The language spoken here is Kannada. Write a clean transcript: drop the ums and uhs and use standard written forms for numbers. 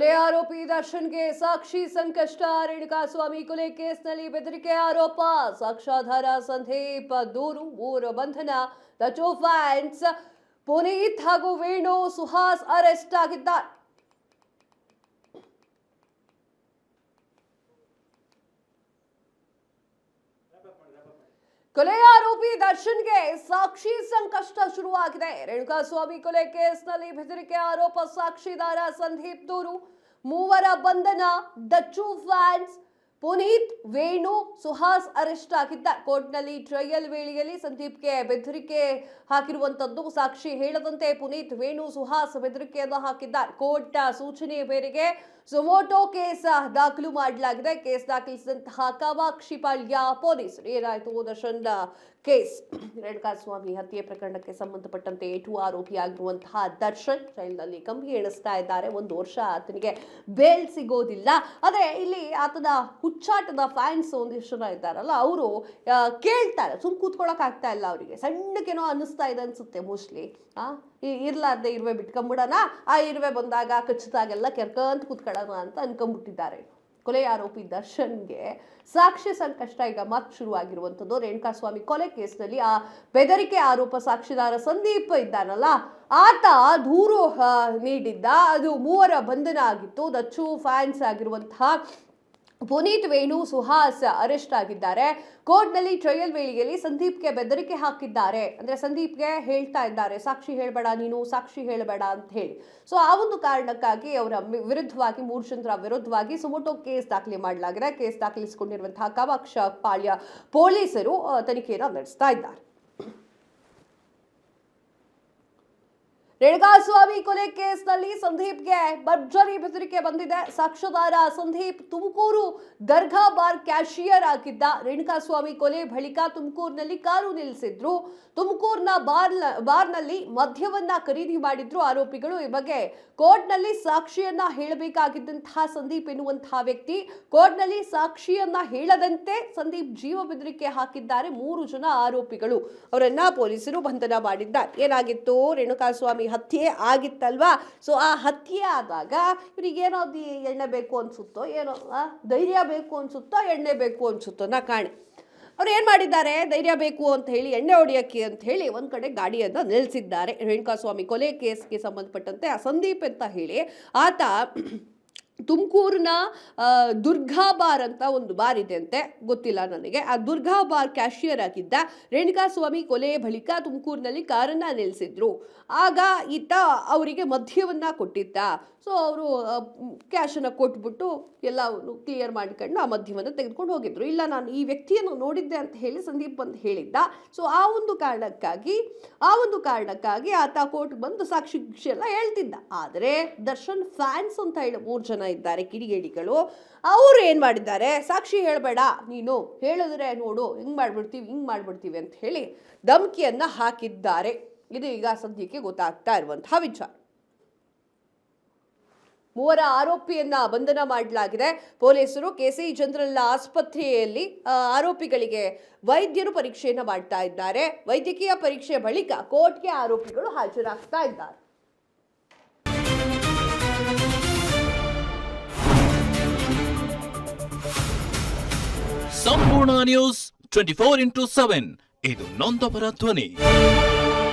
ಕೊಲೆ ಆರೋಪಿ ದರ್ಶನ್ಗೆ ಸಾಕ್ಷಿ ಸಂಕಷ್ಟ. ರೇಣುಕಾಸ್ವಾಮಿ ಕೊಲೆ ಕೇಸ್ನಲ್ಲಿ ಬೆದರಿಕೆ ಆರೋಪ. ಸಾಕ್ಷ್ಯಾಧಾರ ಸಂದೀಪ್ ದೂರು, 3 ಬಂಧನ. ದ ಟೂ ಫ್ಯಾನ್ಸ್ ಪುನೀತ್ ಹಾಗೂ ವೇಣು ಸುಹಾಸ್ ಅರೆಸ್ಟ್ ಆಗಿದ್ದಾರೆ. ಕೊಲೆ ಆರೋಪಿ ದರ್ಶನ್ಗೆ ಸಾಕ್ಷಿ ಸಂಕಷ್ಟ ಶುರುವಾಗಿದೆ. ರೇಣುಕಾಸ್ವಾಮಿ ಕೊಲೆ ಕೇಸ್ನಲ್ಲಿ ಬೆದರಿಕೆ ಆರೋಪ. ಸಾಕ್ಷಿದಾರ ಸಂದೀಪ್ ದೂರು, 3 ಬಂಧನ. The two fans Puneeth, Venu, Suhas arrest ಆಗಿದ್ದಾರೆ. ಕೋರ್ಟ್ನಲ್ಲಿ ಟ್ರಯಲ್ ವೇಳೆಯಲ್ಲಿ ಸಂದೀಪ್ಗೆ ಬೆದರಿಕೆ ಹಾಕಿರುವಂತದ್ದು. ಸಾಕ್ಷಿ ಹೇಳದಂತೆ ಪುನೀತ್, ವೇಣು, ಸುಹಾಸ್ ಬೆದರಿಕೆಯನ್ನು ಹಾಕಿದ್ದಾರೆ. ಕೋರ್ಟ್ ಸೂಚನೆ ಮೇರೆಗೆ ಸುಮೋಟೋ ಕೇಸ್ ದಾಖಲು ಮಾಡಲಾಗಿದೆ. ಕೇಸ್ ದಾಖಲಿಸಿದಂತಹ ಕಾಮಾಕ್ಷಿಪಾಳ್ಯ ಪೊಲೀಸರು. ಏನಾಯಿತು? ದರ್ಶನ್ ಕೇಸ್, ರೇಣುಕಾಸ್ವಾಮಿ ಹತ್ಯೆ ಪ್ರಕರಣಕ್ಕೆ ಸಂಬಂಧಪಟ್ಟಂತೆ ಆರೋಪಿಯಾಗಿರುವಂತಹ ದರ್ಶನ್ ಜೈಲಿನಲ್ಲಿ ಕಂಬಿ ಎಣಿಸ್ತಾ ಇದ್ದಾರೆ. 1 ವರ್ಷ ಆತನಿಗೆ ಬೇಲ್ ಸಿಗೋದಿಲ್ಲ. ಆದರೆ ಇಲ್ಲಿ ಆತನ ಹುಚ್ಚಾಟದ ಫ್ಯಾನ್ಸ್ ಒಂದಿಷ್ಟು ಜನ ಇದ್ದಾರಲ್ಲ, ಅವರು ಕೇಳ್ತಾರೆ, ಸುಮ್ ಕೂತ್ಕೊಳ್ಳೋಕೆ ಆಗ್ತಾ ಇಲ್ಲ ಅವರಿಗೆ. ಸಣ್ಣಕ್ಕೇನೋ ಅನ್ನಿಸ್ತಾ ಇದೆ ಅನ್ಸುತ್ತೆ ಮೋಸ್ಟ್ಲಿ. ಇರ್ಲಾರ್ದೆ ಇರುವೆ ಬಿಟ್ಕೊಂಬಿಡೋಣ, ಆ ಇರುವೆ ಬಂದಾಗ ಕಚ್ಚಿದಾಗೆಲ್ಲ ಕೆರ್ಕಂತ ಕೂತ್ಕೊಳ್ಳೋಣ ಅಂತ ಅನ್ಕೊಂಡ್ಬಿಟ್ಟಿದ್ದಾರೆ. ಕೊಲೆ ಆರೋಪಿ ದರ್ಶನ್ಗೆ ಸಾಕ್ಷಿ ಸಂಕಷ್ಟ ಈಗ ಮತ್ತೆ ಶುರುವಾಗಿರುವಂಥದ್ದು. ರೇಣುಕಾಸ್ವಾಮಿ ಕೊಲೆ ಕೇಸ್ನಲ್ಲಿ ಆ ಬೆದರಿಕೆ ಆರೋಪ ಸಾಕ್ಷಿದಾರ ಸಂದೀಪ್ ಇದ್ದಾನಲ್ಲ, ಆತ ದೂರು ನೀಡಿದ್ದ. ಅದು 3 ಬಂಧನ ಆಗಿತ್ತು. ದ ಟೂ ಫ್ಯಾನ್ಸ್ ಆಗಿರುವಂತಹ ಪುನೀತ್, ವೇಣು, ಸುಹಾಸ್ ಅರೆಸ್ಟ್ ಆಗಿದ್ದಾರೆ. ಕೋರ್ಟ್ನಲ್ಲಿ ಟ್ರಯಲ್ ವೇಳೆಯಲ್ಲಿ ಸಂದೀಪ್ಗೆ ಬೆದರಿಕೆ ಹಾಕಿದ್ದಾರೆ. ಅಂದ್ರೆ ಸಂದೀಪ್ಗೆ ಹೇಳ್ತಾ ಇದ್ದಾರೆ, ಸಾಕ್ಷಿ ಹೇಳಬೇಡ, ನೀನು ಸಾಕ್ಷಿ ಹೇಳಬೇಡ ಅಂತ ಹೇಳಿ. ಸೊ ಆ ಒಂದು ಕಾರಣಕ್ಕಾಗಿ ಅವರ ವಿರುದ್ಧವಾಗಿ 3 ಜನರ ವಿರುದ್ಧವಾಗಿ ಸುಮೋಟೋ ಕೇಸ್ ದಾಖಲೆ ಮಾಡಲಾಗಿದೆ. ಕೇಸ್ ದಾಖಲಿಸಿಕೊಂಡಿರುವಂತಹ ಕಾಮಾಕ್ಷಿಪಾಳ್ಯ ಪೊಲೀಸರು ತನಿಖೆಯನ್ನು ನಡೆಸ್ತಾ ಇದ್ದಾರೆ. ರೇಣುಕಾಸ್ವಾಮಿ ಕೊಲೆ ಕೇಸ್ನಲ್ಲಿ ಸಂದೀಪ್ಗೆ ಭರ್ಜರಿ ಬೆದರಿಕೆ ಬಂದಿದೆ. ಸಾಕ್ಷ್ಯದಾರ ಸಂದೀಪ್ ತುಮಕೂರು ದರ್ಗಾ ಬಾರ್ ಕ್ಯಾಶಿಯರ್ ಆಗಿದ್ದ. ರೇಣುಕಾಸ್ವಾಮಿ ಕೊಲೆ ಬಳಿಕ ತುಮಕೂರಿನಲ್ಲಿ ಕಾರು ನಿಲ್ಲಿಸಿದ್ರು. ತುಮಕೂರಿನ ಬಾರ್ನಲ್ಲಿ ಮದ್ಯವನ್ನ ಖರೀದಿ ಮಾಡಿದ್ರು ಆರೋಪಿಗಳು. ಈ ಬಗ್ಗೆ ಕೋರ್ಟ್ನಲ್ಲಿ ಸಾಕ್ಷಿಯನ್ನ ಹೇಳಬೇಕಾಗಿದ್ದಂತಹ ಸಂದೀಪ್ ಎನ್ನುವಂತಹ ವ್ಯಕ್ತಿ ಕೋರ್ಟ್ನಲ್ಲಿ ಸಾಕ್ಷಿಯನ್ನ ಹೇಳದಂತೆ ಸಂದೀಪ್ ಜೀವ ಬೆದರಿಕೆ ಹಾಕಿದ್ದಾರೆ. 3 ಜನ ಆರೋಪಿಗಳು, ಅವರನ್ನ ಪೊಲೀಸರು ಬಂಧನ ಮಾಡಿದ್ದಾರೆ. ಏನಾಗಿತ್ತು? ರೇಣುಕಾಸ್ವಾಮಿ ಹತ್ಯೆ ಆಗಿತ್ತಲ್ವಾ? ಸೊ ಆ ಹತ್ಯೆ ಆದಾಗ ಇವರಿಗೇನೋ ಎಣ್ಣೆ ಬೇಕು ಅನ್ಸುತ್ತೋ, ಏನೋ ಧೈರ್ಯ ಬೇಕು ಅನ್ಸುತ್ತೋ, ಎಣ್ಣೆ ಬೇಕು ಅನ್ಸುತ್ತೋ ನಾ ಕಾಣೆ. ಅವ್ರು ಏನು ಮಾಡಿದ್ದಾರೆ? ಧೈರ್ಯ ಬೇಕು ಅಂತ ಹೇಳಿ, ಎಣ್ಣೆ ಹೊಡಿಯೋಕ್ಕೆ ಅಂತ ಹೇಳಿ ಒಂದು ಕಡೆ ಗಾಡಿಯನ್ನು ನಿಲ್ಲಿಸಿದ್ದಾರೆ. ರೇಣುಕಾಸ್ವಾಮಿ ಕೊಲೆ ಕೇಸ್ಗೆ ಸಂಬಂಧಪಟ್ಟಂತೆ ಆ ಸಂದೀಪ್ ಅಂತ ಹೇಳಿ ಆತ ತುಮಕೂರಿನ ದುರ್ಗಾ ಬಾರ್ ಅಂತ ಒಂದು ಬಾರ್ ಇದೆ ಅಂತೆ, ಗೊತ್ತಿಲ್ಲ ನನಗೆ. ಆ ದುರ್ಗಾ ಬಾರ್ ಕ್ಯಾಶಿಯರ್ ಆಗಿದ್ದ. ರೇಣುಕಾಸ್ವಾಮಿ ಕೊಲೆ ಬಳಿಕ ತುಮಕೂರಿನಲ್ಲಿ ಕಾರನ್ನ ನಿಲ್ಲಿಸಿದ್ರು. ಆಗ ಈತ ಅವರಿಗೆ ಮದ್ಯವನ್ನ ಕೊಟ್ಟಿದ್ದ. ಸೊ ಅವರು ಕ್ಯಾಶನ್ನು ಕೊಟ್ಬಿಟ್ಟು ಎಲ್ಲವನ್ನು ಕ್ಲಿಯರ್ ಮಾಡ್ಕೊಂಡು ಆ ಮದ್ಯವನ್ನು ತೆಗೆದುಕೊಂಡು ಹೋಗಿದ್ರು. ಇಲ್ಲ, ನಾನು ಈ ವ್ಯಕ್ತಿಯನ್ನು ನೋಡಿದ್ದೆ ಅಂತ ಹೇಳಿ ಸಂದೀಪ್ ಬಂದು ಹೇಳಿದ್ದ. ಸೊ ಆ ಒಂದು ಕಾರಣಕ್ಕಾಗಿ ಆತ ಕೋರ್ಟ್ ಬಂದು ಸಾಕ್ಷಿ ಎಲ್ಲ ಹೇಳ್ತಿದ್ದ. ಆದರೆ ದರ್ಶನ್ ಫ್ಯಾನ್ಸ್ ಅಂತ ಹೇಳಿ 3 ಜನ ಇದ್ದಾರೆ, ಕಿಡಿಗೇಡಿಗಳು. ಅವರು ಏನು ಮಾಡಿದ್ದಾರೆ? ಸಾಕ್ಷಿ ಹೇಳಬೇಡ, ನೀನು ಹೇಳಿದ್ರೆ ನೋಡು ಹಿಂಗೆ ಮಾಡ್ಬಿಡ್ತೀವಿ ಅಂತ ಹೇಳಿ ಧಮಕಿಯನ್ನು ಹಾಕಿದ್ದಾರೆ. ಇದು ಈಗ ಸದ್ಯಕ್ಕೆ ಗೊತ್ತಾಗ್ತಾ ಇರುವಂತಹ ವಿಚಾರ. 3 ಆರೋಪಿಯನ್ನ ಬಂಧನ ಮಾಡಲಾಗಿದೆ. ಪೊಲೀಸರು ಕೆಸಿ ಜನರಲ್ ಆಸ್ಪತ್ರೆಯಲ್ಲಿ ಆರೋಪಿಗಳಿಗೆ ವೈದ್ಯರು ಪರೀಕ್ಷೆಯನ್ನು ಮಾಡ್ತಾ ಇದ್ದಾರೆ. ವೈದ್ಯಕೀಯ ಪರೀಕ್ಷೆ ಬಳಿಕ ಕೋರ್ಟ್ಗೆ ಆರೋಪಿಗಳು ಹಾಜರಾಗ್ತಾ ಇದ್ದಾರೆ. ಸಂಪೂರ್ಣ ನ್ಯೂಸ್ 24x7 ಇದು ನೊಂದವರ ಧ್ವನಿ.